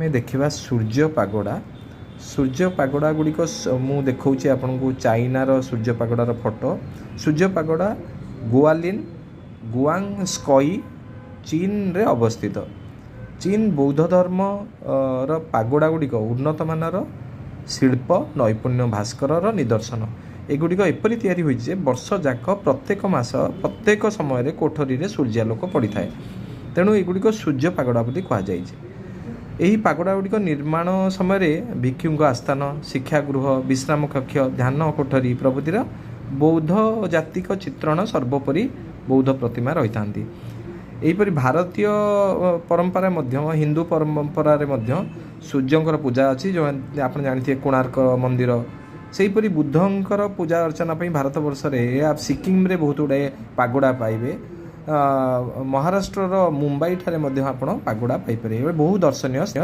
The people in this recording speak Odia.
ଆମେ ଦେଖିବା ସୂର୍ଯ୍ୟ ପାଗୋଡ଼ା। ସୂର୍ଯ୍ୟ ପାଗୋଡ଼ା ଗୁଡ଼ିକ ମୁଁ ଦେଖାଉଛି ଆପଣଙ୍କୁ ଚାଇନାର ସୂର୍ଯ୍ୟ ପାଗୋଡ଼ାର ଫଟୋ। ସୂର୍ଯ୍ୟ ପାଗୋଡ଼ା ଗୁଆଲିନ୍ ଗୁଆଙ୍ଗ ସ୍କଇ ଚୀନରେ ଅବସ୍ଥିତ। ଚୀନ ବୌଦ୍ଧ ଧର୍ମର ପାଗୋଡ଼ା ଗୁଡ଼ିକ ଉନ୍ନତମାନର ଶିଳ୍ପ ନୈପୁଣ୍ୟ ଭାସ୍କରର ନିଦର୍ଶନ। ଏଗୁଡ଼ିକ ଏପରି ତିଆରି ହୋଇଛି ଯେ ବର୍ଷ ଯାକ ପ୍ରତ୍ୟେକ ମାସ ପ୍ରତ୍ୟେକ ସମୟରେ କୋଠରୀରେ ସୂର୍ଯ୍ୟାଲୋକ ପଡ଼ିଥାଏ। ତେଣୁ ଏଗୁଡ଼ିକ ସୂର୍ଯ୍ୟ ପାଗୋଡ଼ା ବୋଲି କୁହାଯାଇଛି। ଏହି ପାଗୋଡ଼ା ଗୁଡ଼ିକ ନିର୍ମାଣ ସମୟରେ ଭିକ୍ଷୁଙ୍କ ଆସ୍ଥାନ, ଶିକ୍ଷାଗୃହ, ବିଶ୍ରାମ କକ୍ଷ, ଧ୍ୟାନ କୋଠରୀ ପ୍ରଭୃତିର ବୌଦ୍ଧ ଜାତିକ ଚିତ୍ରଣ ସର୍ବୋପରି ବୌଦ୍ଧ ପ୍ରତିମା ରହିଥାନ୍ତି। ଏହିପରି ଭାରତୀୟ ପରମ୍ପରା ମଧ୍ୟ ହିନ୍ଦୁ ପରମ୍ପରାରେ ମଧ୍ୟ ସୂର୍ଯ୍ୟଙ୍କର ପୂଜା ଅଛି। ଯେଉଁମାନେ ଆପଣ ଜାଣିଥିବେ କୋଣାର୍କ ମନ୍ଦିର। ସେହିପରି ବୁଦ୍ଧଙ୍କର ପୂଜା ଅର୍ଚ୍ଚନା ପାଇଁ ଭାରତବର୍ଷରେ ସିକିମରେ ବହୁତ ଗୁଡ଼ାଏ ପାଗୋଡ଼ା ପାଇବେ। ମହାରାଷ୍ଟ୍ରର ମୁମ୍ବାଇ ଠାରେ ମଧ୍ୟ ଆପଣ ପାଗୋଡ଼ା ପାଇପାରିବେ। ବହୁ ଦର୍ଶନୀୟ